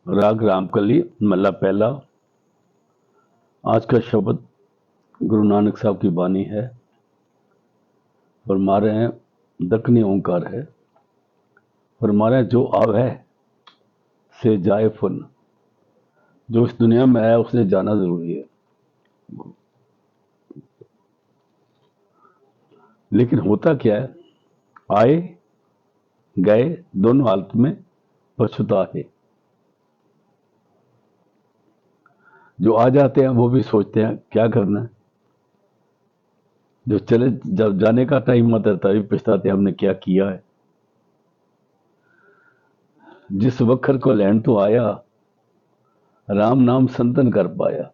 राग रामकली महला पहला। आज का शब्द गुरु नानक साहब की वाणी है। फरमा रहे हैं, दक्षिणी ओंकार है। फरमा रहे हैं, जो आवे से जाए फुन। जो इस दुनिया में आया उसने जाना जरूरी है, लेकिन होता क्या है, आए गए दोनों हालत में पछुता है। जो आ जाते हैं वो भी सोचते हैं क्या करना है, जो चले जब जाने का टाइम आता है तभी पछताते हैं हमने क्या किया है। जिस वखर को लैंड तो आया, राम नाम संतन कर पाया,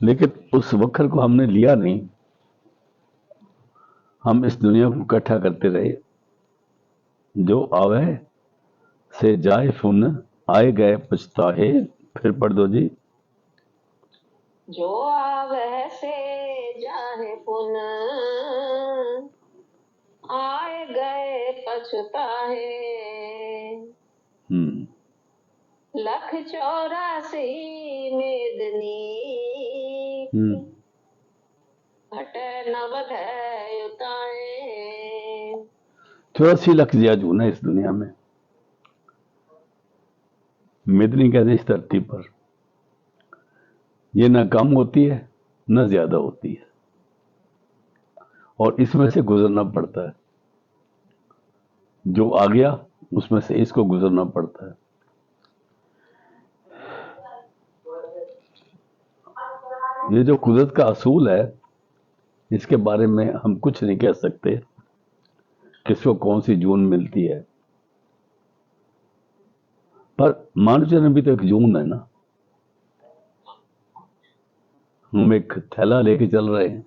लेकिन उस वखर को हमने लिया नहीं। हम इस दुनिया को इकट्ठा करते रहे। जो आवे से जाए फुन, आए गए पछताहे। फिर पढ़ दो जी। जो आवे से जाए पुन, आए गए पछताहे। लख 84 मेदनी, घटे न बधे युताए। 84 लाख जिया जून है इस दुनिया में। मेदनी कहते हैं इस धरती पर। ये ना कम होती है ना ज्यादा होती है, और इसमें से गुजरना पड़ता है। जो आ गया उसमें से इसको गुजरना पड़ता है। ये जो कुदरत का असूल है, इसके बारे में हम कुछ नहीं कह सकते किसको कौन सी जून मिलती है। पर मानव जन्म भी तो एक जून है ना। हम एक थैला लेके चल रहे हैं,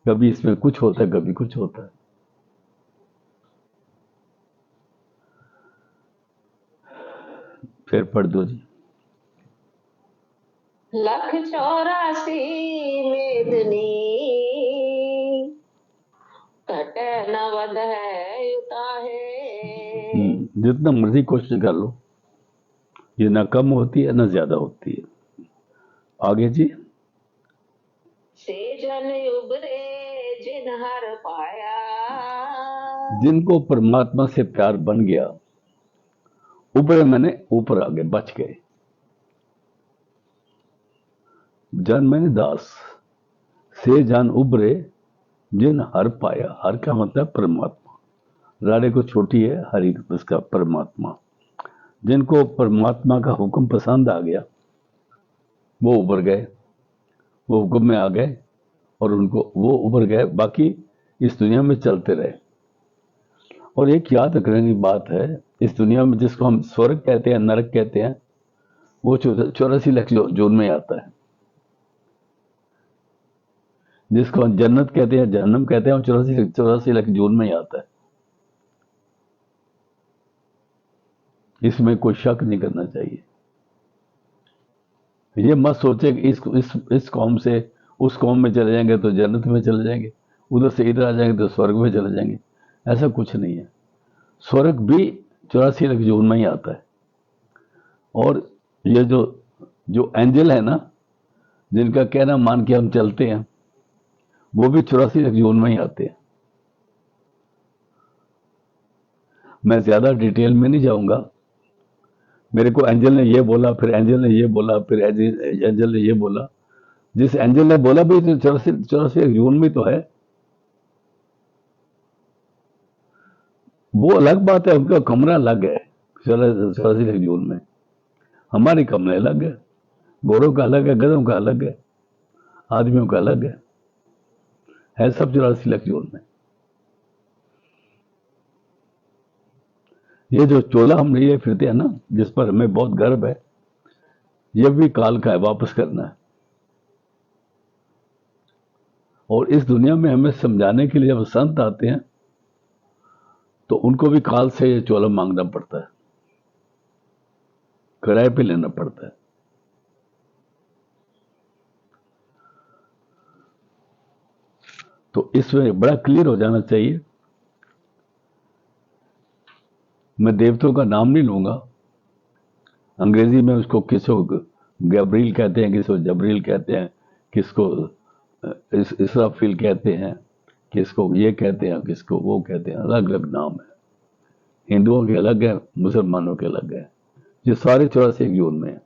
कभी इसमें कुछ होता है कभी कुछ होता है। फिर पढ़ दो जी। लख 84 मेदनी, घटे न बधे युताहे। जितना मर्जी कोशिश कर लो, ये ना कम होती है ना ज्यादा होती है। आगे जी। से जन उबरे जिन हर पाया। जिनको परमात्मा से प्यार बन गया, उबरे मैंने ऊपर आगे बच गए। जन मैंने दास, से जन उबरे जिन हर पाया। हर का मतलब परमात्मा। राड़े को छोटी है, हरि उसका परमात्मा। जिनको परमात्मा का हुक्म पसंद आ गया वो उबर गए, वो हुक्म में आ गए और उनको वो उबर गए। बाकी इस दुनिया में चलते रहे। और एक याद रखने की बात है, इस दुनिया में जिसको हम स्वर्ग कहते हैं, नरक कहते हैं, वो 84 लाख जून में आता है। जिसको हम जन्नत कहते हैं, जहन्नम कहते हैं, वो 84 लाख जून में ही आता है। इसमें कोई शक नहीं करना चाहिए। ये मत सोचे कि इस कौम से उस कौम में चले जाएंगे तो जन्नत में चले जाएंगे, उधर से इधर आ जाएंगे तो स्वर्ग में चले जाएंगे। ऐसा कुछ नहीं है। स्वर्ग भी 84 लाख जून में ही आता है। और ये जो जो एंजल है ना, जिनका कहना मान के हम चलते हैं, वो भी 84 लाख जून में ही आते हैं। मैं ज्यादा डिटेल में नहीं जाऊंगा। मेरे को एंजल ने ये बोला, फिर एंजल ने ये बोला, फिर एंजल ने ये बोला। जिस एंजल ने बोला भी तो 84 जून में तो है, वो अलग बात है। उनका कमरा अलग है 84 जून में। हमारे कमरे अलग है। घोड़ों का अलग है, गधों का अलग है, आदमियों का अलग है सब 84 जून में। ये जो चोला हम लिए फिरते हैं ना, जिस पर हमें बहुत गर्व है, ये भी काल का है, वापस करना है। और इस दुनिया में हमें समझाने के लिए जब संत आते हैं तो उनको भी काल से ये चोला मांगना पड़ता है, किराए पे लेना पड़ता है। तो इसमें बड़ा क्लियर हो जाना चाहिए। मैं देवताओं का नाम नहीं लूंगा, अंग्रेजी में उसको किसको गैब्रियल कहते हैं, किसको जबरील कहते हैं, किसको इसराफिल कहते हैं, किसको ये कहते हैं, किसको वो कहते हैं, अलग अलग नाम है। हिंदुओं के अलग है, मुसलमानों के अलग है। ये सारे 84 एक जोन में है।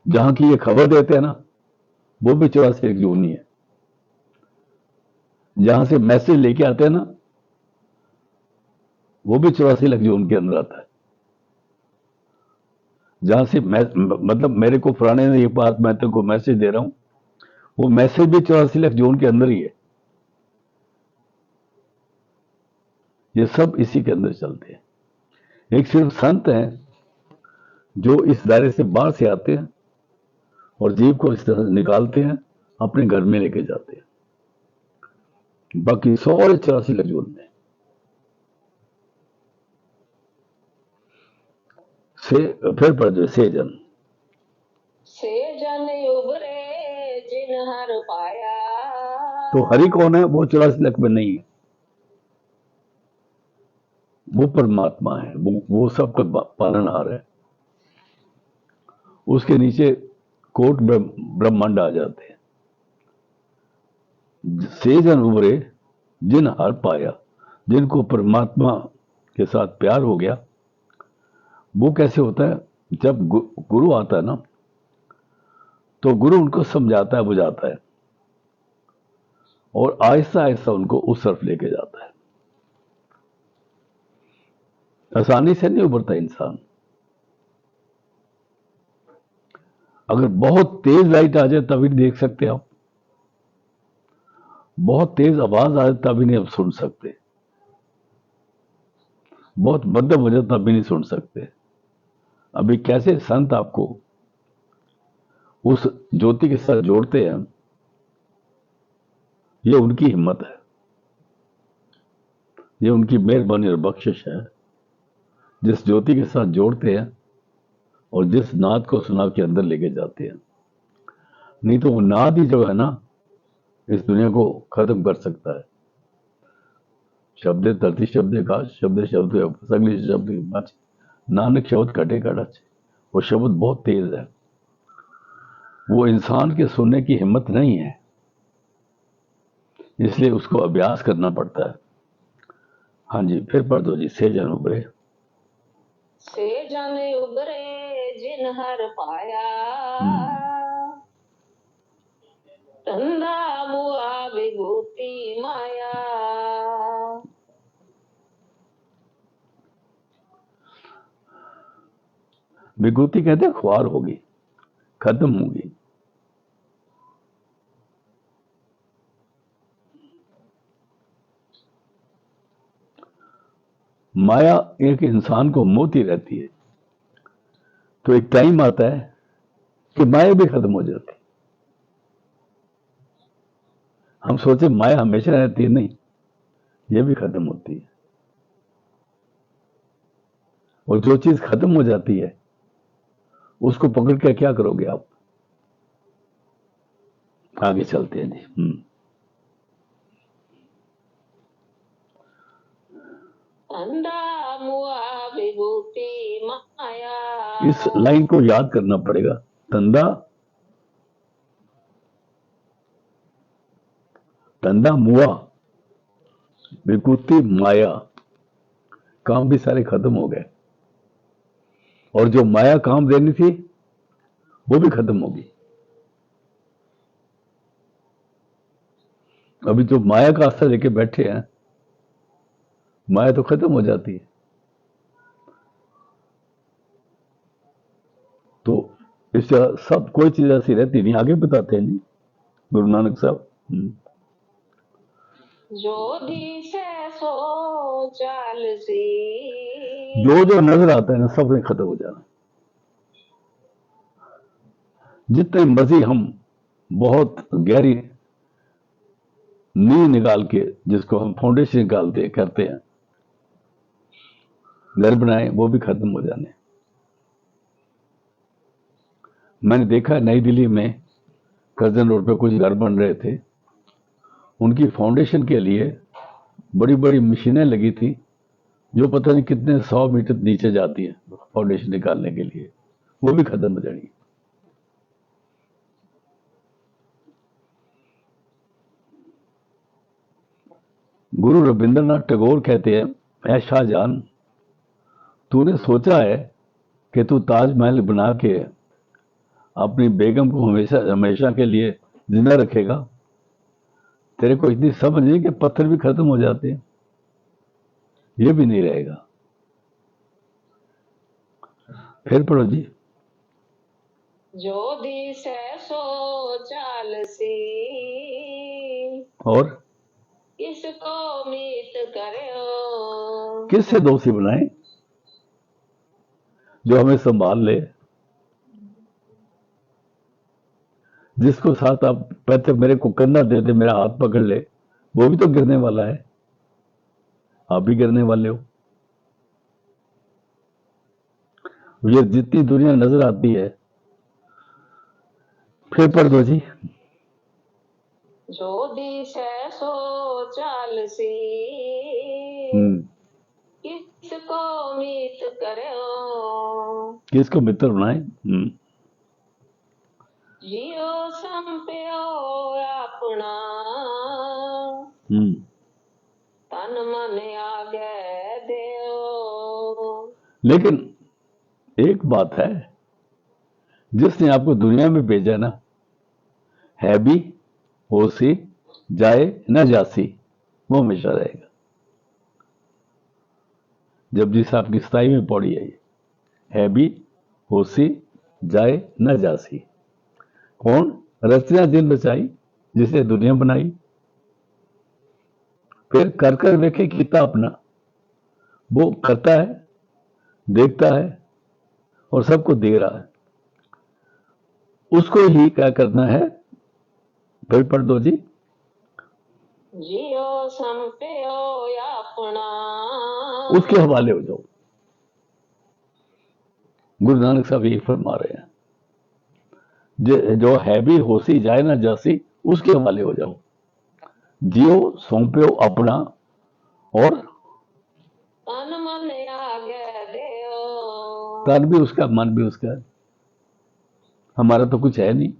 जहां की ये खबर देते हैं ना, वो भी 84 एक जोन ही है। जहां से मैसेज लेके आते हैं ना, वो भी 84 लाख जोन के अंदर आता है। जहां से मतलब मेरे को फलाने ने ये बात, मैं तेरे को मैसेज दे रहा हूं, वो मैसेज भी 84 लाख जोन के अंदर ही है। ये सब इसी के अंदर चलते हैं। एक सिर्फ संत हैं जो इस दायरे से बाहर से आते हैं और जीव को इस तरह निकालते हैं, अपने घर में लेके जाते हैं। बाकी 84 लाख जोन में से फिर पढ़ दो। से जन उबरे जिन हर पाया। तो हरि कौन है? वो 84 लाख में नहीं है, वो परमात्मा है। वो सबका पालनहार है। उसके नीचे कोट ब्रह्मांड आ जाते हैं। से जन उबरे जिन हर पाया, जिनको परमात्मा के साथ प्यार हो गया। वो कैसे होता है? जब गुरु आता है ना, तो गुरु उनको समझाता है, बुझाता है और आहिस्ता आहिस्ता उनको उस तरफ लेके जाता है। आसानी से नहीं उभरता इंसान। अगर बहुत तेज लाइट आ जाए तभी देख सकते आप, बहुत तेज आवाज आ जाए तभी नहीं आप सुन सकते, बहुत मध्यम हो जाए तभी नहीं सुन सकते। अभी कैसे संत आपको उस ज्योति के साथ जोड़ते हैं, ये उनकी हिम्मत है, ये उनकी मेहरबानी और बख्शिश है। जिस ज्योति के साथ जोड़ते हैं और जिस नाद को सुना के अंदर लेके जाते हैं। नहीं तो वो नाद ही जो है ना, इस दुनिया को खत्म कर सकता है। शब्द धरती शब्द का शब्द सगली शब्द बच, नानक शब्द कटे कड़च। वो शब्द बहुत तेज है, वो इंसान के सुनने की हिम्मत नहीं है, इसलिए उसको अभ्यास करना पड़ता है। हाँ जी, फिर पढ़ दो जी। से जन उभरे जिन हर पाया। धंधा मुआ विभूति माया। विभूति कहते हैं ख्वार होगी, खत्म होगी। माया एक इंसान को मोती रहती है, तो एक टाइम आता है कि माया भी खत्म हो जाती है। हम सोचे माया हमेशा रहती है, नहीं, ये भी खत्म होती है। और जो चीज खत्म हो जाती है उसको पकड़ के क्या करोगे आप? आगे चलते हैं जी। विभूति माया। इस लाइन को याद करना पड़ेगा। तंदा तंदा मुआ विभूति माया, काम भी सारे खत्म हो गए और जो माया काम देनी थी वो भी खत्म होगी। अभी जो माया का आस्था लेके बैठे हैं, माया तो खत्म हो जाती है। तो इस सब कोई चीज ऐसी रहती नहीं। आगे बताते हैं जी गुरु नानक साहब। जोधी से सो चाल सी। जो नजर आता है ना, सब ने खत्म हो जाना। जितने मर्जी हम बहुत गहरी नींव निकाल के, जिसको हम फाउंडेशन निकालते करते हैं, घर बनाए, वो भी खत्म हो जाने। मैंने देखा नई दिल्ली में करजन रोड पे कुछ घर बन रहे थे, उनकी फाउंडेशन के लिए बड़ी बड़ी मशीनें लगी थी, जो पता नहीं कितने 100 मीटर नीचे जाती है फाउंडेशन निकालने के लिए, वो भी खत्म हो जाएगी। गुरु रविंद्रनाथ टैगोर कहते हैं, ऐ शाहजहान, तूने सोचा है कि तू ताजमहल बना के अपनी बेगम को हमेशा हमेशा के लिए जिंदा रखेगा? तेरे को इतनी समझ नहीं कि पत्थर भी खत्म हो जाते हैं, ये भी नहीं रहेगा। फिर पढ़ो जी। जो दिशे सो चालसी, और किसको मीत करे हो। किससे दोषी बनाए? जो हमें संभाल ले, जिसको साथ आप कहते मेरे को कंधा दे दे, मेरा हाथ पकड़ ले, वो भी तो गिरने वाला है, आप भी गिरने वाले हो। ये जितनी दुनिया नजर आती है, फिर पढ़ दो जी। जो दिशे सो चालसी, किसको मीत करे हो। किसको मित्र बनाए? जियो संप्यो अपना, तन मन आगे देओ। लेकिन एक बात है, जिसने आपको दुनिया में भेजा ना, है भी होसी जाए न जासी, वो हमेशा रहेगा। जब जिस आपकी 27 में पौड़ी है भी होसी जाए न जासी। कौन? रचना जिन बचाई, जिसे दुनिया बनाई, फिर कर कर वेखे किता अपना। वो करता है, देखता है और सबको दे रहा है, उसको ही क्या करना है? फिर पढ़ दो जी। जियो संप्यो अपना, उसके हवाले हो जाओ। गुरु नानक साहब यही फरमा रहे हैं, जो है भी होसी जाए ना जासी, उसके हवाले हो जाओ। जियो सौंप्यो अपना, और तन मन आगे देओ। तन भी उसका, मन भी उसका है, हमारा तो कुछ है नहीं।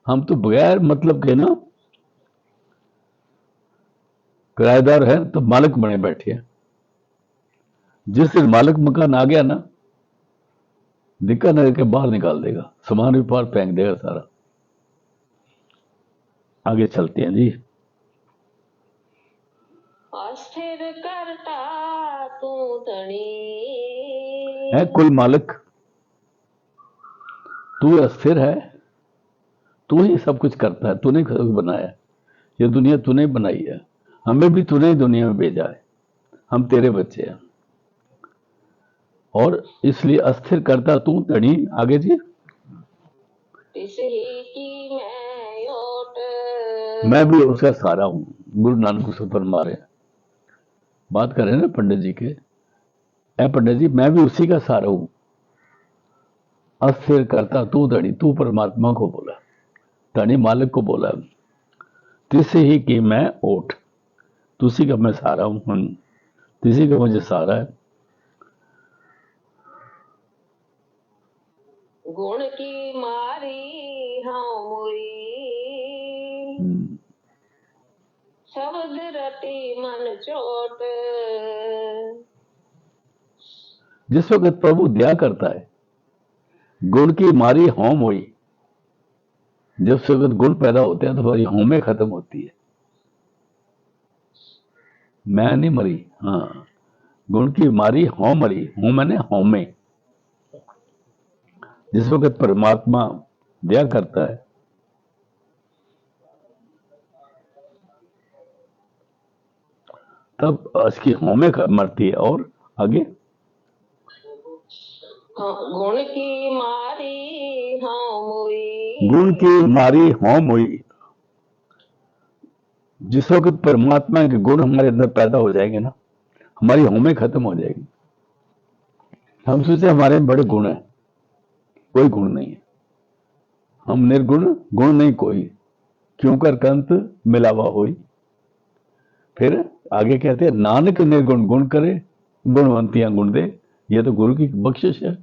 हम तो बगैर मतलब के ना किराएदार है, तो मालिक बने बैठे हैं। जिस दिन मालिक मकान आ गया ना, दिक्कत नगर के बाहर निकाल देगा, सामान भी बाहर फेंक देगा सारा। आगे चलते हैं जी। अस्थिर करता तू धनी, है कुल मालिक, तू अस्थिर है, तू ही सब कुछ करता है, तूने सब कुछ बनाया है। ये दुनिया तूने बनाई है, हमें भी तूने दुनिया में भेजा है, हम तेरे बच्चे हैं। और इसलिए अस्थिर करता तू धनी। आगे जी। मैं भी उसका सहारा हूं, गुरु नानक उसको फरमा रहे हैं। बात कर रहे हैं ना पंडित जी के, ऐ पंडित जी मैं भी उसी का सहारा हूं। अस्थिर करता तू धनी, तू परमात्मा को बोला, धनी मालिक को बोला, तिसे ही कि मैं ओठ, तुसी का मैं सहारा हूं, तिसी का मुझे सहारा है। गुण की मारी हाँ मोरी, शब्द रति मन चोट। जिस वक्त प्रभु दया करता है, गुण की मारी होम हुई, जब वक्त गुण पैदा होते हैं तो हमारी होमें खत्म होती है। मैं नहीं मरी, हाँ, गुण की मारी होम मरी, हूं मैंने होमे। जिस वक्त परमात्मा दया करता है, तब उसकी होमें मरती है। और आगे, गुण की मारी हाँ मोरी, गुण की मारी होम हुई। जिस वक्त परमात्मा के गुण हमारे अंदर पैदा हो जाएंगे ना, हमारी होमें खत्म हो जाएगी। हम सोचे हमारे में बड़े गुण हैं, कोई गुण नहीं है, हम निर्गुण, गुण नहीं कोई, क्यों कर कंत मिलावा होई। फिर आगे कहते हैं नानक ने गुण गुण करे, गुणवंतियां गुण दे। ये तो गुरु की बख्शिश है।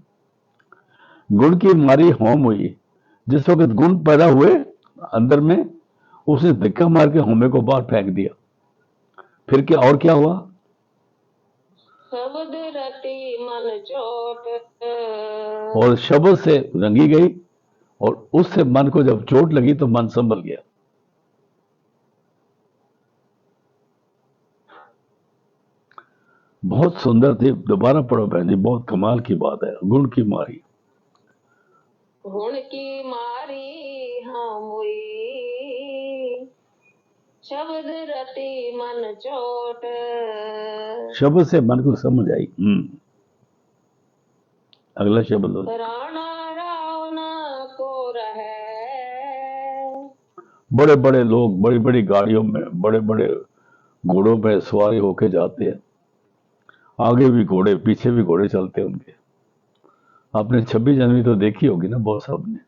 गुण की मारी होम हुई, जिस वक्त गुण पैदा हुए अंदर में, उसने धक्का मार के होमे को बाहर फेंक दिया। फिर क्या और क्या हुआ? शब्द रति मन चोट, और शब्द से रंगी गई, और उससे मन को जब चोट लगी तो मन संभल गया। बहुत सुंदर थी, दोबारा पढ़ो बहन जी, बहुत कमाल की बात है। गुण की मारी, गुण की मारी हम हुई, शब्द रति मन चोट, शब्द से मन को समझ आई। अगला शब्द लो। राणा राव न को रहे, बड़े बड़े लोग बड़ी बड़ी गाड़ियों में, बड़े बड़े घोड़ों में सवारी होके जाते हैं। आगे भी घोड़े, पीछे भी घोड़े चलते हैं उनके। आपने 26 जनवरी तो देखी होगी ना बहुत साहब ने,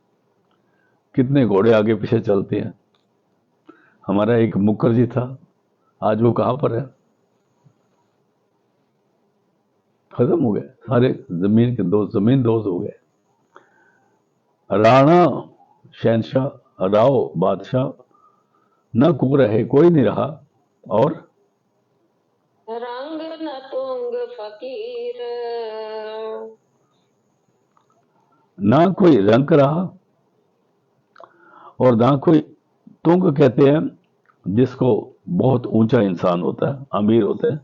कितने घोड़े आगे पीछे चलते हैं। हमारा एक मुखर्जी था, आज वो कहां पर है? खत्म हो गए सारे, जमीन के दोस्त, जमीन दोस्त हो गए। राणा शहनशाह, राव बादशाह, न को रहे, कोई नहीं रहा, और रंग न तुंग फकीर, ना कोई रंग रहा, और ना कोई तुंग, कहते हैं जिसको बहुत ऊंचा इंसान होता है, अमीर होता है।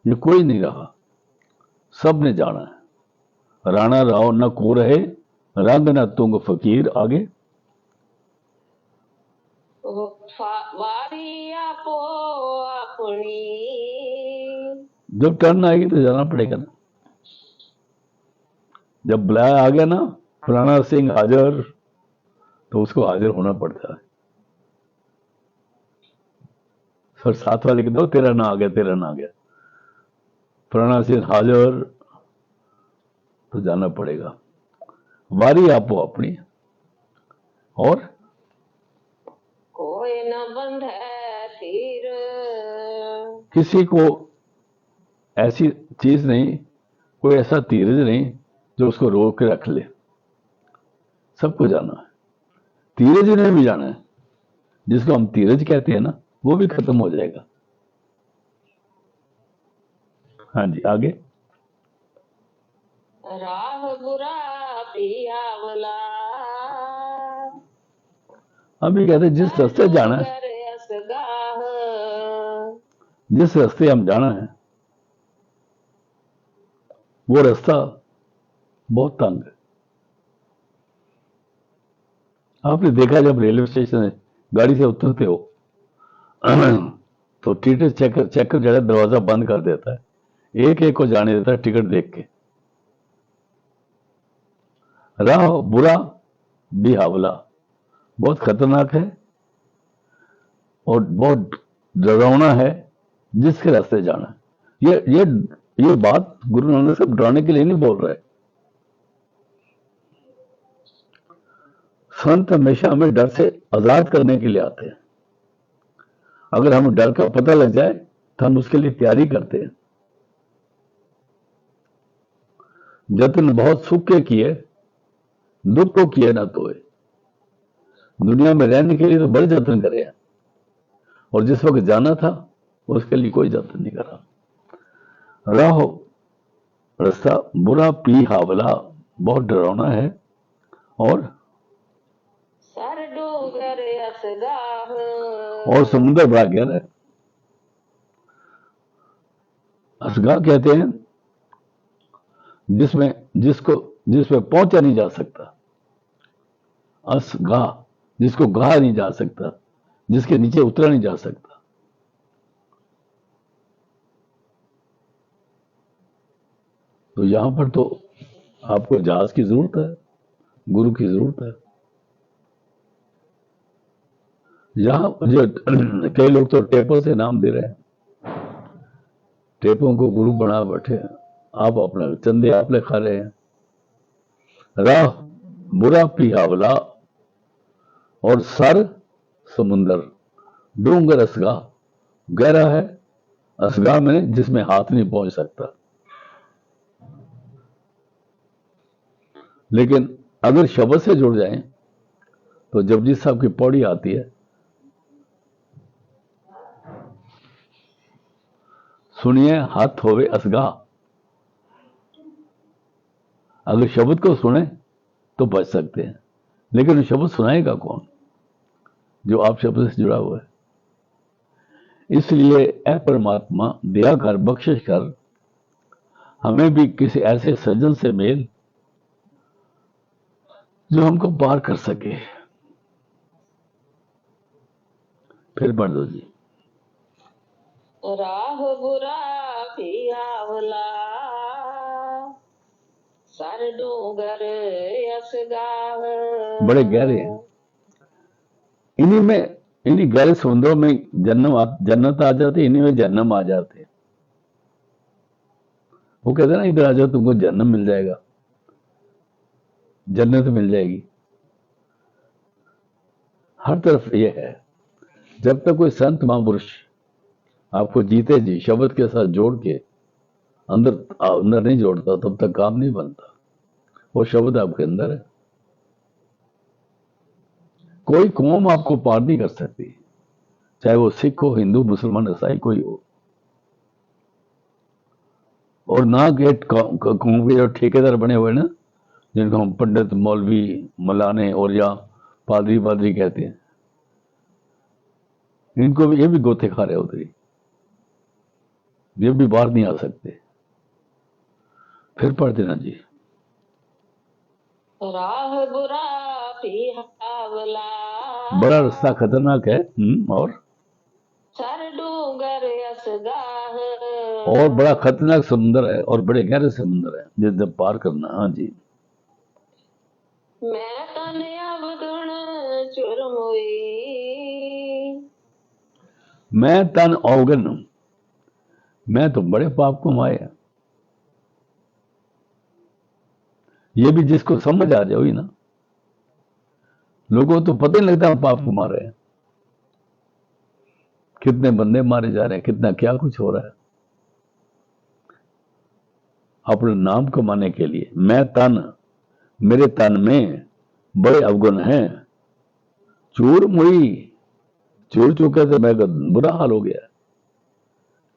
ये कोई नहीं रहा, सब ने जाना है। राणा राव न को रहे, रंग न तुंग फकीर। आगे वारी आपो अपनी, जब टर्न आएगी तो जाना पड़ेगा ना। जब बुलाया आ गया ना, फलाना सिंह हाजिर, तो उसको हाजिर होना पड़ता है। सर साथ वाले के दो, तेरा ना आ गया, तेरा ना आ गया, फलाना सिंह हाजिर, तो जाना पड़ेगा। वारी आपो अपनी, और कोई न बंध है तीर, किसी को ऐसी चीज नहीं, कोई ऐसा धीरज नहीं जो उसको रोक के रख ले। सबको जाना है, धीरज ने भी जाना है। जिसको हम धीरज कहते हैं ना, वो भी खत्म हो जाएगा। हाँ जी, आगे। राह बुरा पियावला, अभी कहते हैं जिस रास्ते जाना है, डूंगर असगाह, जिस रास्ते हम जाना है, वो रास्ता बहुत तंग है। आपने देखा जब रेलवे स्टेशन है, गाड़ी से उतरते हो तो टिकट चेकर जो है दरवाजा बंद कर देता है, एक एक को जाने देता है टिकट देख के। राह बुरा भी हावला, बहुत खतरनाक है और बहुत डरावना है जिसके रास्ते जाना है। ये बात गुरु नानक साहब डराने के लिए नहीं बोल रहे। संत हमेशा हमें डर से आजाद करने के लिए आते हैं। अगर हमें डर का पता लग जाए तो हम उसके लिए तैयारी करते हैं। जतन बहुत सुख के किए, दुख को किए ना तोए। दुनिया में रहने के लिए तो बड़े जतन करे हैं, और जिस वक्त जाना था उसके लिए कोई जतन नहीं करा। राह रास्ता बुरा पी हावला, बहुत डरावना है, और सर डूंगर असगाह, और समुद्र बड़ा गहरा है। असगाह कहते हैं जिसमें पहुंचा नहीं जा सकता। असगाह, जिसको गाह नहीं जा सकता, जिसके नीचे उतरा नहीं जा सकता। तो यहां पर तो आपको जहाज की जरूरत है, गुरु की जरूरत है। यहां जो कई लोग तो टेपों से नाम दे रहे हैं, टेपों को गुरु बना बैठे हैं। आप अपना चंदे आप ले खा रहे हैं। राह बुरा पिहावला, और सर समुंदर, डूंगर असगा, गहरा है असगा में जिसमें हाथ नहीं पहुंच सकता। लेकिन अगर शब्द से जुड़ जाएं तो जपजी साहब की पौड़ी आती है, सुनिए हाथ होवे असगा। अगर शब्द को सुने तो बच सकते हैं, लेकिन शब्द सुनाएगा कौन जो आप शब्द से जुड़ा हुआ है। इसलिए ऐ परमात्मा दया कर, बख्शिश कर, हमें भी किसी ऐसे सज्जन से मेल जो हमको पार कर सके। फिर पढ़ दो जी। राह बुरा पियावला, सर डूंगर असगाह। बड़े गहरे हैं, इन्हीं गहरे समुद्रों में जन्नत आ जाती, इन्हीं में जन्म आ जाते। वो कहते हैं ना, इधर आ जाओ तुमको जन्म मिल जाएगा, जन्नत मिल जाएगी। हर तरफ ये है। जब तक कोई संत महापुरुष आपको जीते जी शब्द के साथ जोड़ के अंदर अंदर नहीं जोड़ता, तब तक काम नहीं बनता। वो शब्द आपके अंदर है। कोई कौम आपको पार नहीं कर सकती, चाहे वो सिख हो, हिंदू, मुसलमान, ईसाई कोई हो। और ना के कौम के जो ठेकेदार बने हुए ना, जिनको हम पंडित, मौलवी, मौलाने और या पादरी पादरी कहते हैं, इनको भी, ये भी गोते खा रहे होते, ये भी बाहर नहीं आ सकते। फिर पढ़ देना जी। राह बुरा पियावला, बड़ा रास्ता खतरनाक है। और सर डूंगर असगाह। और बड़ा खतरनाक समुद्र है, और बड़े गहरे समुद्र है जिसे पार करना। हाँ जी। मैं तन अवगुण चुरमुई, मैं तन अवगन, मैं तो बड़े पाप कमाए हैं। ये भी जिसको समझ आ जाए ना, लोगों को तो पता ही लगता है पाप कमा रहे हैं। कितने बंदे मारे जा रहे हैं, कितना क्या कुछ हो रहा है अपने नाम कमाने के लिए। मैं तन, मेरे तन में बड़े अवगुण हैं। चूर मुई, चूर चुके थे, मैं बुरा हाल हो गया,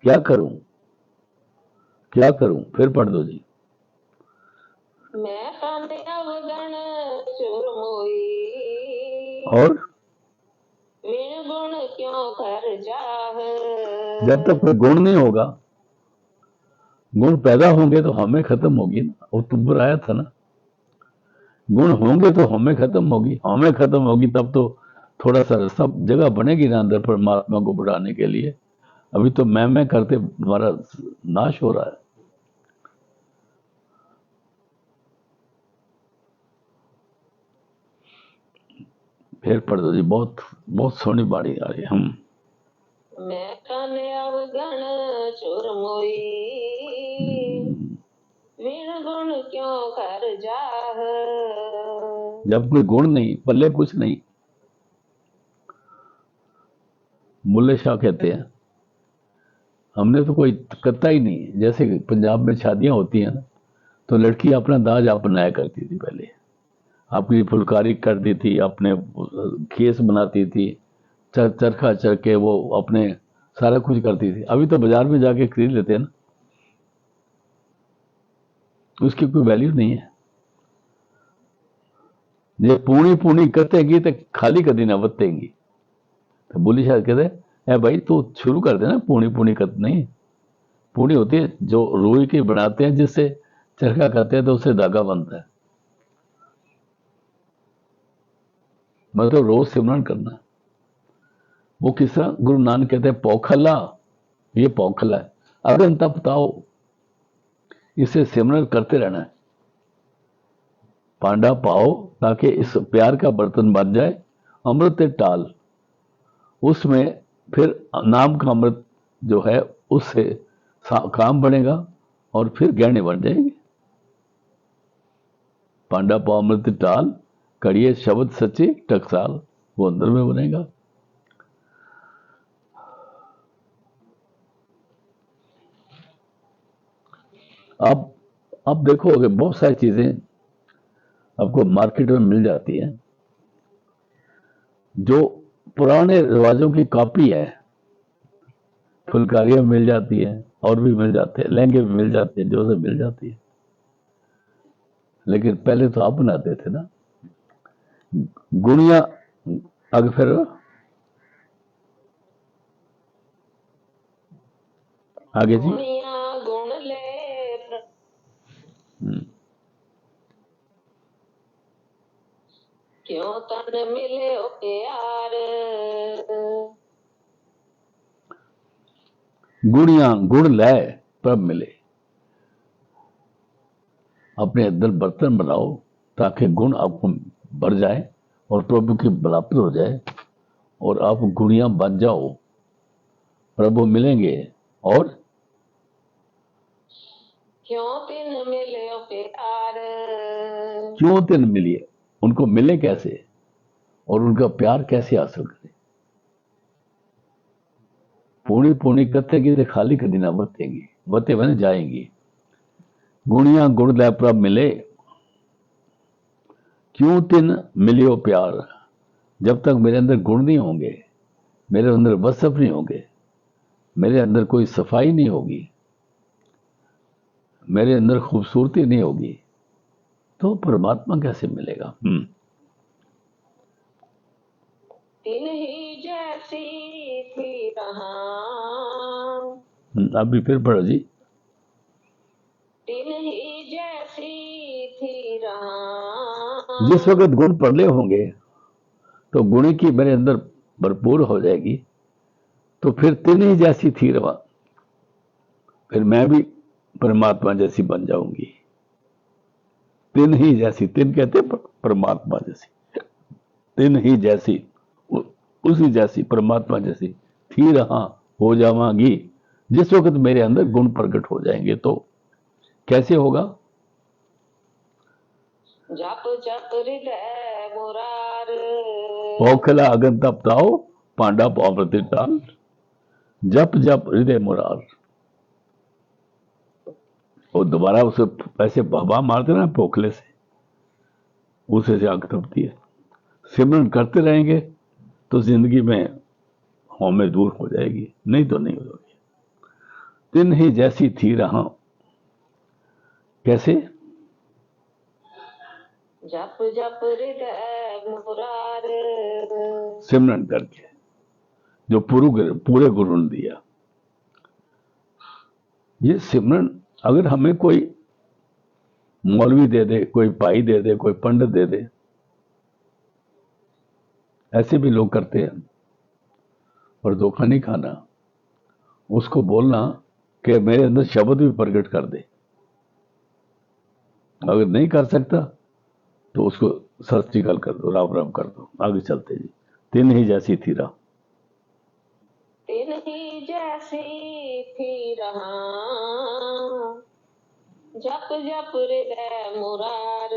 क्या करूं क्या करूं। फिर पढ़ दो जी। मैं तन अवगुण चुरमुई, और विण गुण क्यों कर जाह। जब तक कोई गुण नहीं होगा, गुण पैदा होंगे तो हमें खत्म होगी ना। वो तुम आया था ना, गुण होंगे तो हमें खत्म होगी, हमें खत्म होगी तब तो थोड़ा सा सब जगह बनेगी ना अंदर परमात्मा को बढ़ाने के लिए। अभी तो मैं करते हमारा नाश हो रहा है। फिर पढ़ दो जी। बहुत बहुत सोहनी बाड़ी आ रही है। हम मैं तन अवगण चुरमुई, विण गुण क्यों कर जाह। जब कोई गुण नहीं, पल्ले कुछ नहीं। बुल्ले शाह कहते हैं, हमने तो कोई करता ही नहीं। जैसे पंजाब में शादियां होती हैं ना, तो लड़की अपना दाज अपनाया करती थी। पहले अपनी फुलकारी करती थी, अपने केस बनाती थी, चरखा चर के वो अपने सारा कुछ करती थी। अभी तो बाजार में जाके खरीद लेते हैं ना, उसकी कोई वैल्यू नहीं है। ये पूनी पूनी कतेगी तो खाली कदी ना बतेगी। तो बोली शायद कहते, ए भाई तू शुरू कर देना, पूनी पूनी कत नहीं। पूनी होती है जो रुई की बनाते हैं, जिससे चरखा करते हैं तो उससे धागा बनता है। मतलब रोज सिमरन करना। वो किस तरह गुरु नानक कहते हैं, पौखला, ये पौखला है, अगन तपताओ, इसे सिमरन करते रहना है। पांडा पाओ, ताकि इस प्यार का बर्तन बन जाए, अमृत टाल, उसमें फिर नाम का अमृत जो है उससे काम बनेगा और फिर गहने बन जाएंगे। पांडा पाओ अमृत टाल, कड़िए शब्द सच्चे टकसाल, वो अंदर में बनेगा। आप देखोगे बहुत सारी चीजें आपको मार्केट में मिल जाती है जो पुराने रिवाजों की कॉपी है। फुलकारियां मिल जाती है और भी मिल जाते हैं, लहंगे भी मिल जाते हैं, जो से मिल जाती है। लेकिन पहले तो आप बनाते थे ना गुड़िया। आगे फिर आगे जी। गुणिया गुण ले क्यों तन मिले ओ प्यार। गुड़िया गुड़ लाए प्रभ मिले। अपने अंदर बर्तन बनाओ ताकि गुण आपको भर जाए और प्रभु की बलापत हो जाए और आप गुड़िया बन जाओ। प्रभु मिलेंगे और क्यों तिन मिले ओ प्यार। क्यों दिन मिलिए, उनको मिले कैसे और उनका प्यार कैसे हासिल करें। पूरी पूरी कथे की खाली कदी ना बतेंगी, बते बन जाएंगी। गुणिया गुण लै प्रभ मिले क्यों तिन मिलियो प्यार। जब तक मेरे अंदर गुण नहीं होंगे, मेरे अंदर वसफ नहीं होंगे, मेरे अंदर कोई सफाई नहीं होगी, मेरे अंदर खूबसूरती नहीं होगी, तो परमात्मा कैसे मिलेगा। तिन ही जैसी थी रहा। अभी फिर पढ़ो जी। तिन ही जैसी थी रहा। जिस वक्त गुण पढ़ले होंगे तो गुण की मेरे अंदर भरपूर हो जाएगी, तो फिर तिन ही जैसी थी रवा, फिर मैं भी परमात्मा जैसी बन जाऊंगी। तिन ही जैसी, तिन कहते परमात्मा जैसी, तिन ही जैसी, उसी जैसी परमात्मा जैसी थी रहा हो जावांगी। जिस वक्त मेरे अंदर गुण प्रकट हो जाएंगे तो कैसे होगा। जप जप हृदय मुरार। पौखला अगन तपताओ पांडा पावृति टाल। जप जप हृदय मुरार। और दोबारा उसे ऐसे हवा मारते ना पोखले से, उसे से आग तपती है। सिमरन करते रहेंगे तो जिंदगी में हमें दूर हो जाएगी, नहीं तो नहीं होगी। तिन ही जैसी थी रहा, कैसे। जप जप हृदय मुरार। सिमरन करके जो पूरे गुरु ने दिया। ये सिमरन अगर हमें कोई मौलवी दे दे, कोई भाई दे दे, कोई पंडित दे दे, ऐसे भी लोग करते हैं, और धोखा नहीं खाना। उसको बोलना कि मेरे अंदर शब्द भी प्रकट कर दे। अगर नहीं कर सकता तो उसको सस्तिकल कर दो, राम राम कर दो, आगे चलते जी। तिन ही जैसी थी रहा। तिन ही जैसी थी रहा। जप जप हृदय मुरार।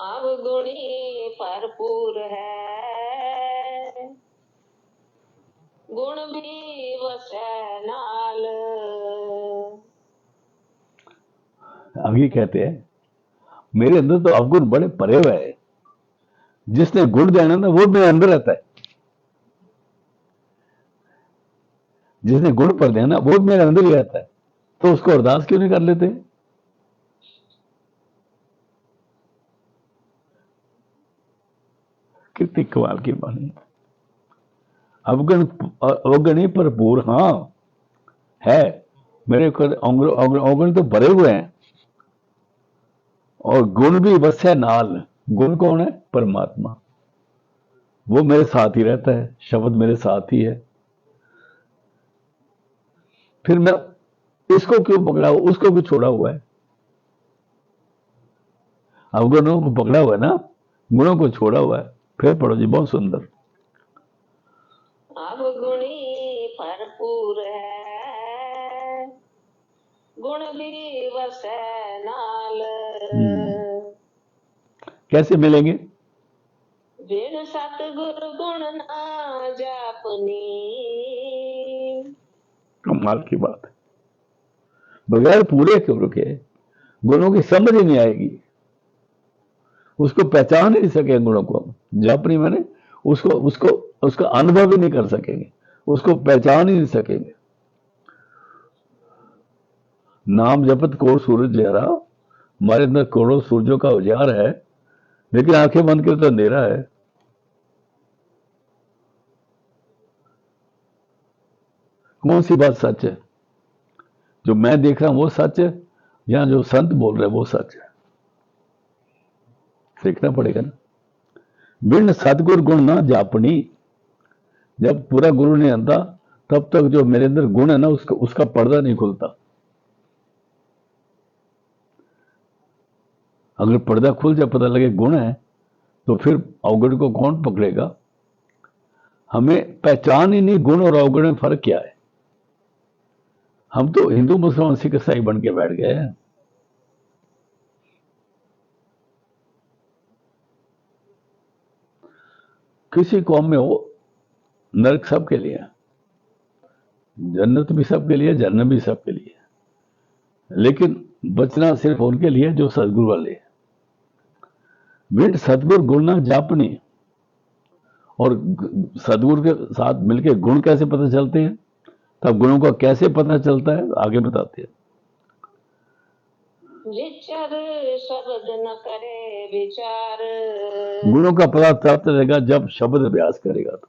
अब गुणी भरपूर है। गुण भी वसै नाल। आगे कहते हैं मेरे अंदर तो अवगुण बड़े परे हुए हैं। जिसने गुण देना ना वो मेरे अंदर रहता है। जिसने गुण पर देना वो मेरे अंदर ही रहता है, तो उसको अरदास क्यों नहीं कर लेते। कितनी कमाल की बानी। अवगुण अवगुणी भरपूर हाँ है। मेरे अवगुण तो भरे हुए हैं और गुण भी वसे नाल। गुण कौन है, परमात्मा। वो मेरे साथ ही रहता है, शब्द मेरे साथ ही है। फिर मैं इसको क्यों पकड़ा हुआ, उसको क्यों छोड़ा हुआ है। अवगुणों को पकड़ा हुआ है ना, गुणों को छोड़ा हुआ है। फिर पढ़ो जी, बहुत सुंदर। अब गुणी भरपूर है। गुण भी वसै नाल। कैसे मिलेंगे। बिन सतगुर गुण ना जापनी। कमाल की बात है। बगैर पूरे गुरु के गुणों की समझ ही नहीं आएगी, उसको पहचान ही नहीं सके गुणों को। जापनी मैंने उसको उसको उसका अनुभव ही नहीं कर सकेंगे, उसको पहचान ही नहीं सकेंगे। नाम जपत कोड़ सूरज लहरा, हमारे अंदर करोड़ों सूरजों का उजाड़ है, लेकिन आंखें बंद कर तो अंधेरा है। कौन सी बात सच है? जो मैं देख रहा हूं वो सच है, या जो संत बोल रहे हैं वो सच है? सीखना पड़ेगा ना। बिन सतगुर गुण ना जापनी, जब पूरा गुरु नहीं आता तब तक जो मेरे अंदर गुण है ना उसका पर्दा नहीं खुलता। अगर पर्दा खुल जाए, पता लगे गुण है, तो फिर अवगुण को कौन पकड़ेगा? हमें पहचान ही नहीं गुण और अवगुण में फर्क क्या है। हम तो हिंदू मुसलमान सिख ईसाई बन के बैठ गए हैं। किसी कौम में हो, नरक सबके लिए है, जन्नत भी सबके लिए, जन्नत भी सबके लिए, लेकिन बचना सिर्फ उनके लिए जो सदगुरु वाले हैं। बिन सदगुरु गुण ना जापनी, और सदगुरु के साथ मिलके गुण कैसे पता चलते हैं, तब गुणों का कैसे पता चलता है आगे बताते हैं। जिचर शब्द न करे विचार, गुणों का पता तब चलेगा जब शब्द अभ्यास करेगा। तो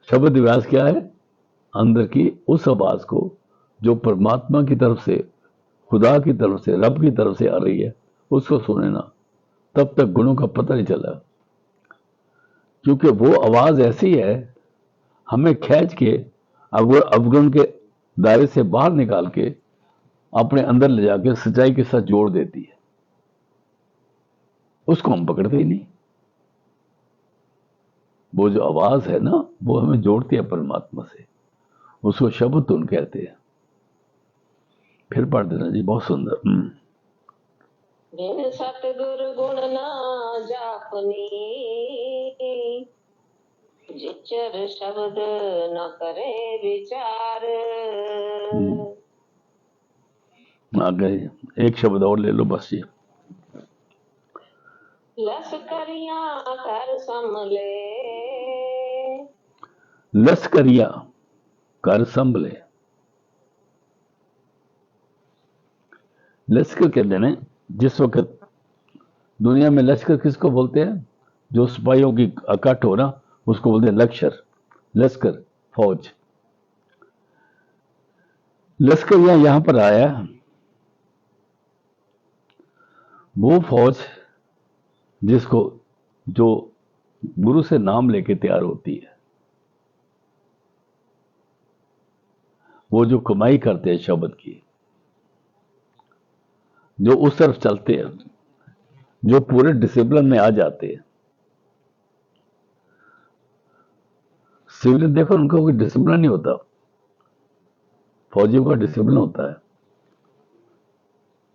शब्द अभ्यास क्या है? अंदर की उस आवाज को जो परमात्मा की तरफ से, खुदा की तरफ से, रब की तरफ से आ रही है, उसको सुनना। तब तक गुणों का पता नहीं चला, क्योंकि वो आवाज ऐसी है, हमें खींच के अवगुण के दायरे से बाहर निकाल के अपने अंदर ले जाके सच्चाई के साथ जोड़ देती है। उसको हम पकड़ते ही नहीं। वो जो आवाज है ना, वो हमें जोड़ती है परमात्मा से, उसको शब्द धुन कहते हैं। फिर पढ़ देना जी, बहुत सुंदर। बिन सतगुरु गुण ना जापनी, जिचर शब्द न करे विचार। आ गए, एक शब्द और ले लो बस ये। लश्करिया कर संभले, लश्करिया कर संभले। लश्कर कहते हैं जिस वक्त दुनिया में, लश्कर किसको बोलते हैं? जो सिपाहियों की इकट्ठ हो ना, उसको बोलते हैं लश्कर, लश्कर, फौज। लश्कर यहां पर आया, वो फौज जिसको, जो गुरु से नाम लेके तैयार होती है, वो जो कमाई करते हैं शब्द की, जो उस तरफ चलते हैं, जो पूरे डिसिप्लिन में आ जाते हैं। सिविलियन देखो, उनका कोई डिसिप्लिन नहीं होता, फौजियों का डिसिप्लिन होता है,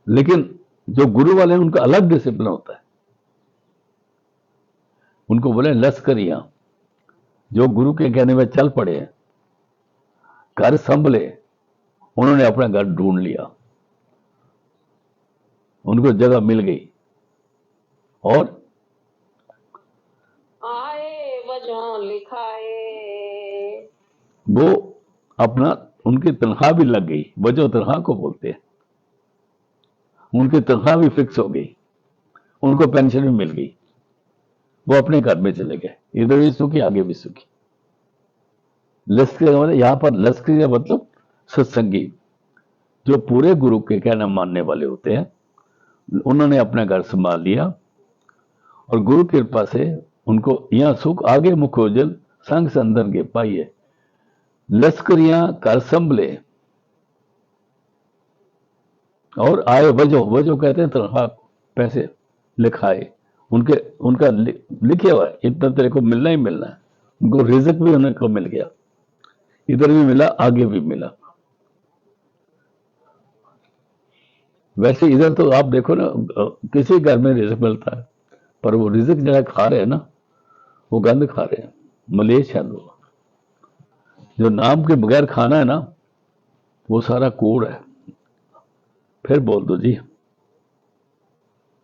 लेकिन जो गुरु वाले हैं उनका अलग डिसिप्लिन होता है। उनको बोले लश्करियां, जो गुरु के कहने में चल पड़े, घर संभले, उन्होंने अपना घर ढूंढ लिया, उनको जगह मिल गई, और आए वजह लिखाए, वो अपना, उनकी तनख्वाह भी लग गई। वजह तनख्वाह को बोलते हैं। उनकी तनख्वाह भी फिक्स हो गई, उनको पेंशन भी मिल गई, वो अपने घर में चले गए, इधर भी सुखी आगे भी सुखी। लश्कर मतलब, यहां पर लश्कर का मतलब सत्संगी, जो पूरे गुरु के कहना मानने वाले होते हैं, उन्होंने अपना घर संभाल लिया, और गुरु की कृपा से उनको यहां सुख आगे मुख उजल संग संदन के पाइए। लश्करियां कर संभले और आए वजह, वजह कहते हैं तनख्वाह, पैसे लिखाए, उनका लिखे हुआ है, इतना तेरे को मिलना ही मिलना है। उनको रिजक भी उनको मिल गया, इधर भी मिला, आगे भी मिला। वैसे इधर तो आप देखो ना, किसी घर में रिजक मिलता है, पर वो रिजक जरा खा रहे हैं ना, वो गंद खा रहे हैं, मलेश है लोग। जो नाम के बगैर खाना है ना, वो सारा कूड़ है। फिर बोल दो जी।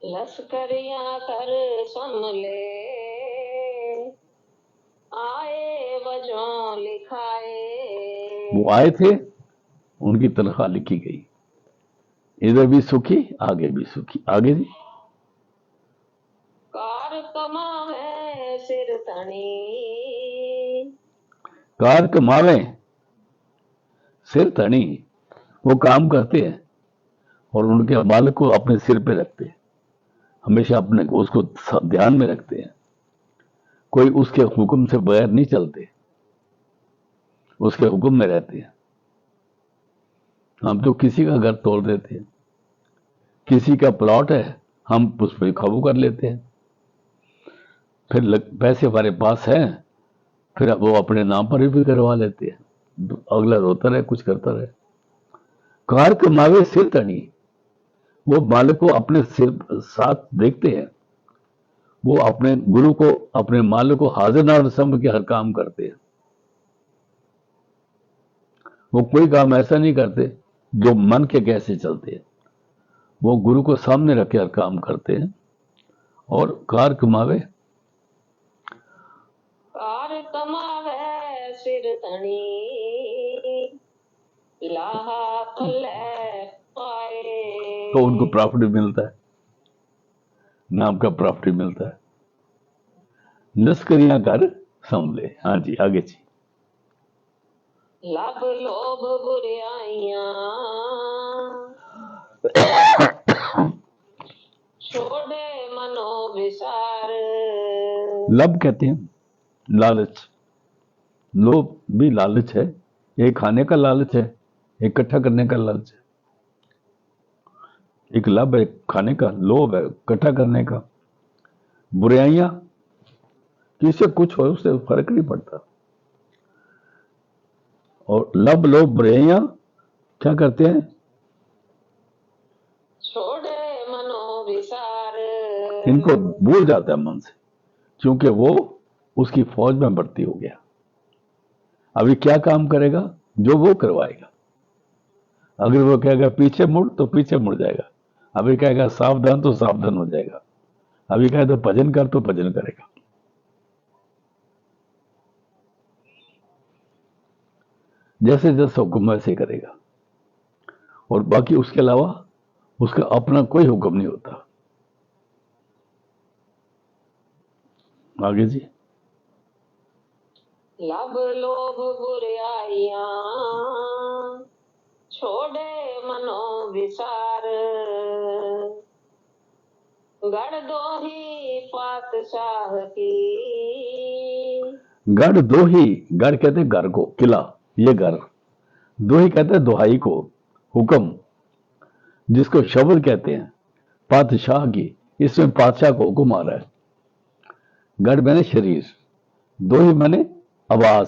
लश्करियां कर संभले, आए वजों लिखाए। वो आए थे, उनकी तनख्वाह लिखी गई। इधर भी सुखी, आगे भी सुखी। आगे जी। कार कमावे सिर तनी, कार कमावे सिर तनी, वो काम करते हैं और उनके मालिक को अपने सिर पे रखते हैं, हमेशा अपने उसको ध्यान में रखते हैं। कोई उसके हुक्म से बगैर नहीं चलते, उसके हुक्म में रहते हैं। हम तो किसी का घर तोड़ देते हैं, किसी का प्लॉट है हम उस पर काबू कर लेते हैं, फिर पैसे हमारे पास हैं, फिर वो अपने नाम पर भी करवा लेते हैं, अगला रोता रहे, कुछ करता रहे। कार कमावे सिर तनी, वो मालिक को अपने सिर साथ देखते हैं, वो अपने गुरु को, अपने मालिक को हाजिर नाजिर समझ के हर काम करते हैं। वो कोई काम ऐसा नहीं करते जो मन के कैसे चलते हैं, वो गुरु को सामने रख के हर काम करते हैं। और कार कमावे, कार कमावे सिर तनी, लाहा पल्ले पाए। तो उनको प्रॉफिट मिलता है, नाम का प्रॉफिट मिलता है। लश्करियां कर संभले। हाँ जी, आगे जी। लब लोभ बुराइयां, छोड़े मनो विसार। लब कहते हैं लालच, लोभ भी लालच है, ये खाने का लालच है, इकट्ठा करने का लालच है। एक लब है खाने का, लोभ है इकट्ठा करने का। बुराइयां, किससे कुछ हो उससे फर्क नहीं पड़ता। और लब लोभ बुराइयां क्या करते हैं, छोड़े मनो विसार। इनको भूल जाता है मन से, क्योंकि वो उसकी फौज में भर्ती हो गया। अभी क्या काम करेगा, जो वो करवाएगा। अगर वो कहेगा पीछे मुड़ तो पीछे मुड़ जाएगा, अभी कहेगा सावधान तो सावधान हो जाएगा, अभी कहे तो भजन कर तो भजन करेगा। जैसे जैसे हुक्म वैसे करेगा, और बाकी उसके अलावा उसका अपना कोई हुक्म नहीं होता। आगे जी। लब लोभ बुराइयां, छोड़े मनो विसार। गढ़ दो ही पातशाह की, गढ़ दो ही, गढ़ कहते हैं घर को, किला, ये घर। दो ही कहते हैं दुहाई को, हुक्म, जिसको शब्द कहते हैं। पातशाह की, इसमें पातशाह को हुक्म आ रहा है। गढ़ मैंने शरीर, दो ही मैंने आवाज,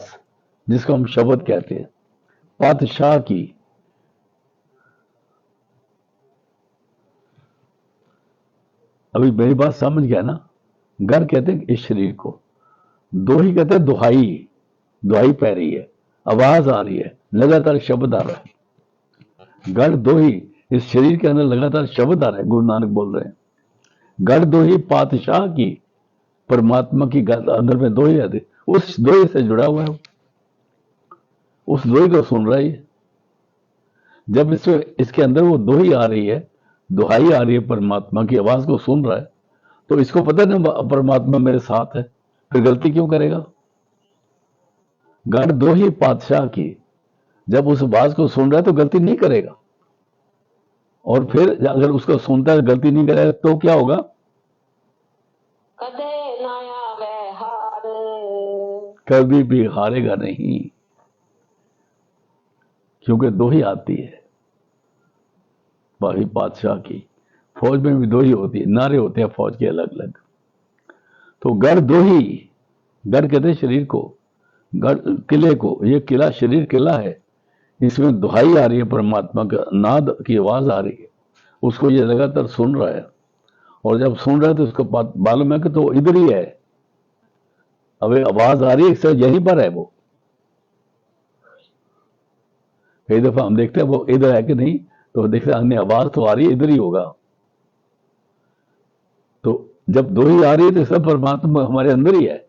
जिसको हम शब्द कहते हैं। पातशाह की, अभी मेरी बात समझ गया ना। घर कहते हैं इस शरीर को, दो ही कहते हैं दुहाई, दुहाई पै रही है, आवाज आ रही है, लगातार शब्द आ रहा है। गढ़ दो ही, इस शरीर के अंदर लगातार शब्द आ रहे हैं, गुरु नानक बोल रहे हैं। गढ़ दो ही पातशाह की, परमात्मा की अंदर में दो ही रहते, उस दो ही से जुड़ा हुआ है, उस दो ही को सुन रहा है। जब इसके अंदर वो दो ही आ रही है, दुहाई आ रही है, परमात्मा की आवाज को सुन रहा है, तो इसको पता नहीं परमात्मा मेरे साथ है, फिर गलती क्यों करेगा। गढ़ दो ही पातशाह की, जब उस आवाज को सुन रहा है तो गलती नहीं करेगा, और फिर अगर उसको सुनता है गलती नहीं करेगा तो क्या होगा, कदे नया व्यहार। कभी भी हारेगा नहीं, क्योंकि दो ही आती है। वही बादशाह की फौज में भी दो ही होती है, नारे होते हैं फौज के अलग अलग। तो गढ़ दो ही, गढ़ कहते हैं शरीर को, गढ़ किले को, ये किला शरीर किला है, इसमें दुहाई आ रही है, परमात्मा का नाद की आवाज आ रही है, उसको ये लगातार सुन रहा है। और जब सुन रहा है तो उसको मालूम है कि तो इधर ही है, अब आवाज आ रही है, यहीं पर है वो। कई दफा हम देखते हैं वो इधर है कि नहीं, तो देखते हैं अन्य आवाज तो आ रही है, इधर ही होगा। तो जब दो ही आ रही है तो सब परमात्मा हमारे अंदर ही है।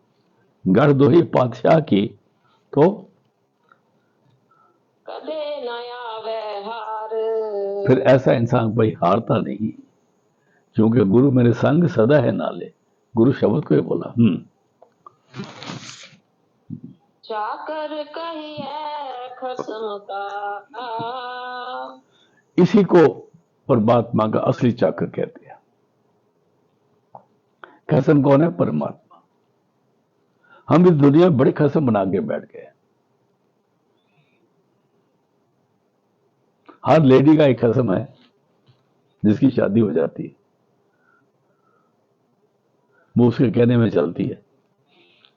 गढ़ दो ही पातशाह की, तो कदे नया व्यवहार। फिर ऐसा इंसान कोई हारता नहीं, क्योंकि गुरु मेरे संग सदा है नाले। गुरु शब्द को ही बोला। चाकर कहिए खसम का। इसी को परमात्मा का असली चाकर कहते हैं। खसम कौन है? परमात्मा। हम इस दुनिया में बड़े खसम बना के बैठ गए। हर लेडी का एक खसम है जिसकी शादी हो जाती है, वो उसके कहने में चलती है।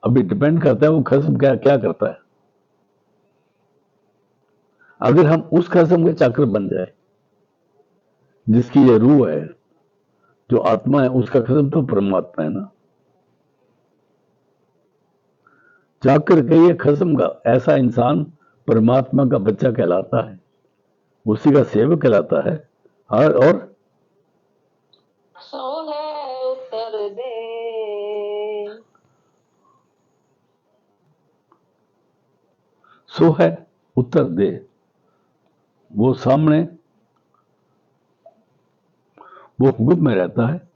अभी डिपेंड करता है वो खसम क्या क्या करता है। अगर हम उस खसम के चाकर बन जाए जिसकी ये रूह है, जो आत्मा है, उसका खसम तो परमात्मा है ना। चाकर कहिए खसम का, ऐसा इंसान परमात्मा का बच्चा कहलाता है, उसी का सेवक कहलाता है। और सो है उत्तर दे। सो है उत्तर दे, वो सामने वो हुक्म में रहता है।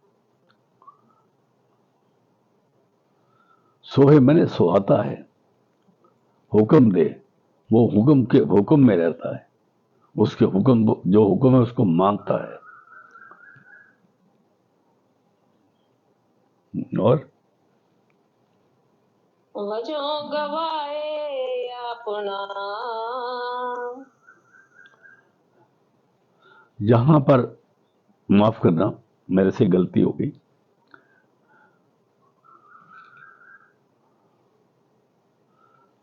सोहे मैंने सुहाता है, हुक्म दे, वो हुक्म में रहता है। उसके हुक्म, जो हुक्म है उसको मांगता है। और वजो गवाए अपना। यहां पर माफ करना, मेरे से गलती हो गई।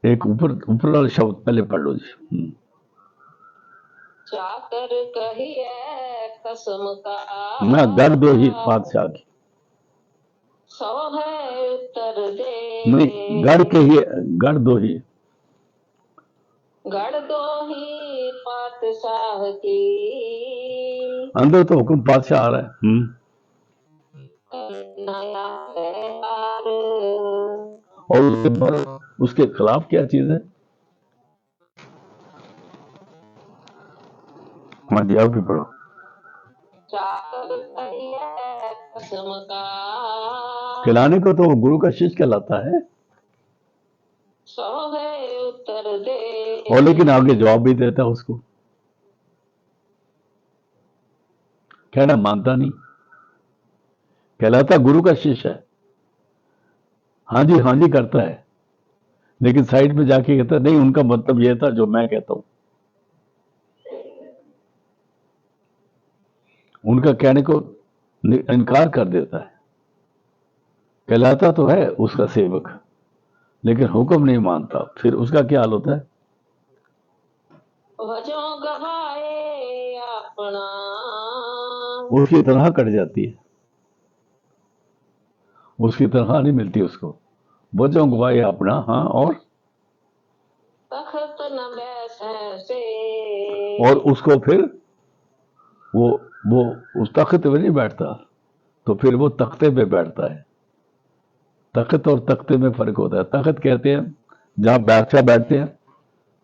एक ऊपर ऊपर वाला शब्द पहले पढ़ लो जी। चाकर कहिए कसम का। मैं गढ़ दो ही बादशाह की, सो है उत्तर दे। नहीं गढ़ के ही, गढ़ दो ही, गढ़ दो ही पातशाह की। अंदर तो हुक्म बादशाह आ रहा है। नया व्यवहार। और उसके बाद उसके खिलाफ क्या चीज है? हाँ जी, आप भी पढ़ो। चाकर कहिए कसम का। खिलाने को तो वो गुरु का शिष्य कहलाता है, सो है उत्तर दे। और लेकिन आगे जवाब भी देता है उसको। कहना मानता नहीं, कहलाता गुरु का शिष्य है, हाँ जी करता है, लेकिन साइड में जाके कहता है नहीं, उनका मतलब यह था जो मैं कहता हूं। उनका कहने को इनकार कर देता है। कहलाता तो है उसका सेवक, लेकिन हुक्म नहीं मानता। फिर उसका क्या हाल होता है? वजो गवाए अपना। उसकी तनख्वाह कट जाती है, उसकी तनख्वाह नहीं मिलती उसको। बचों गवाए अपना, हाँ, और तखत न बैसे से। और उसको फिर वो उस तख्त पे नहीं बैठता, तो फिर वो तख्ते पे बैठता है। तख्त और तख्ते में फर्क होता है। तख्त कहते हैं जहां बादशाह बैठते हैं,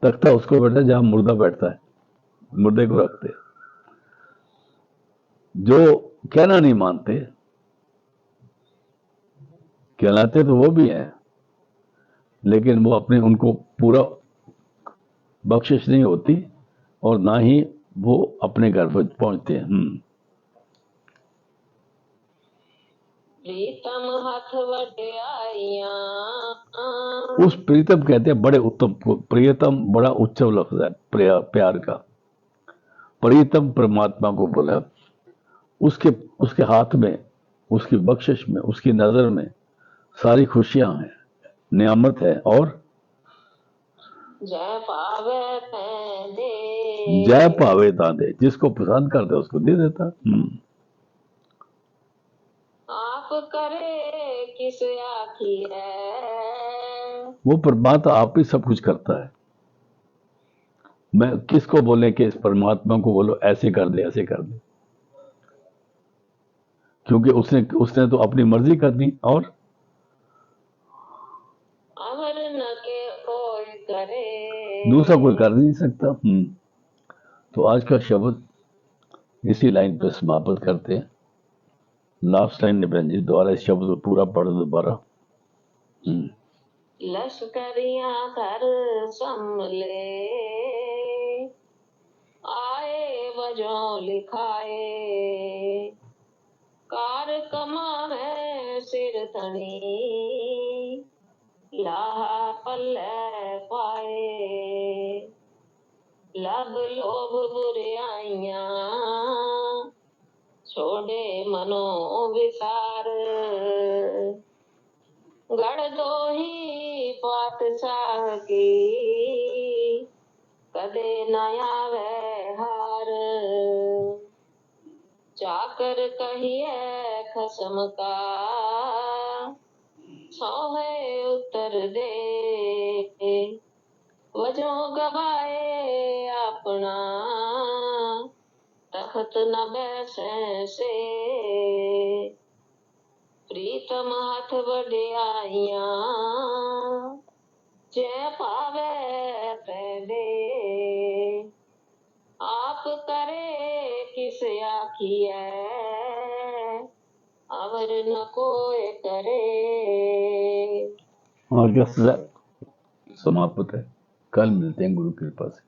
तख्ता उसको बैठता है जहां मुर्दा बैठता है, मुर्दे को रखते हैं। जो कहना नहीं मानते, कहलाते तो वो भी हैं, लेकिन वो अपने, उनको पूरा बख्शिश नहीं होती, और ना ही वो अपने घर पर पहुंचते हैं। प्रीतम हाथ वटियाइया। उस प्रीतम कहते हैं बड़े उत्तम को। प्रियतम बड़ा उच्च लफ्ज है प्यार का। प्रीतम परमात्मा को बोला। उसके उसके हाथ में, उसकी बख्शिश में, उसकी नजर में सारी खुशियां हैं, नियामत है। और जय पावे दे। जय पावे दादे, जिसको पसंद करता है उसको दे देता। आप करे किस आखी है। वो परमात्मा आप ही सब कुछ करता है। मैं किसको बोले कि इस परमात्मा को बोलो ऐसे कर दे ऐसे कर दे, क्योंकि उसने उसने तो अपनी मर्जी करनी और अवर न के कोई करे। दूसरा कोई कर नहीं सकता। तो आज का शब्द इसी लाइन पे समाप्त करते हैं। लास्ट लाइन निबंध जी दोबारा इस शब्द को पूरा पढ़ दोबारा। लश्करिया घर संभले, आए वजों लिखाए, कार कमावे सिर धनी, लाहा पल्ले पाए। लब लोभ बुराइयां, छोड़े मनो विसार, गढ़ दो ही पातशाह की, कदे नया व्यवहार। चाकर कहिए खसम का, सोहे उत्तर दे, वजो गवाए अपना, तख्त न बैसे से। प्रीतम हाथ बढ़ियाइया, जय पावे पहले, आप करे किस आखिए, अवर न कोई करे। और जो समाप्त है। कल मिलते हैं गुरु कृपा से।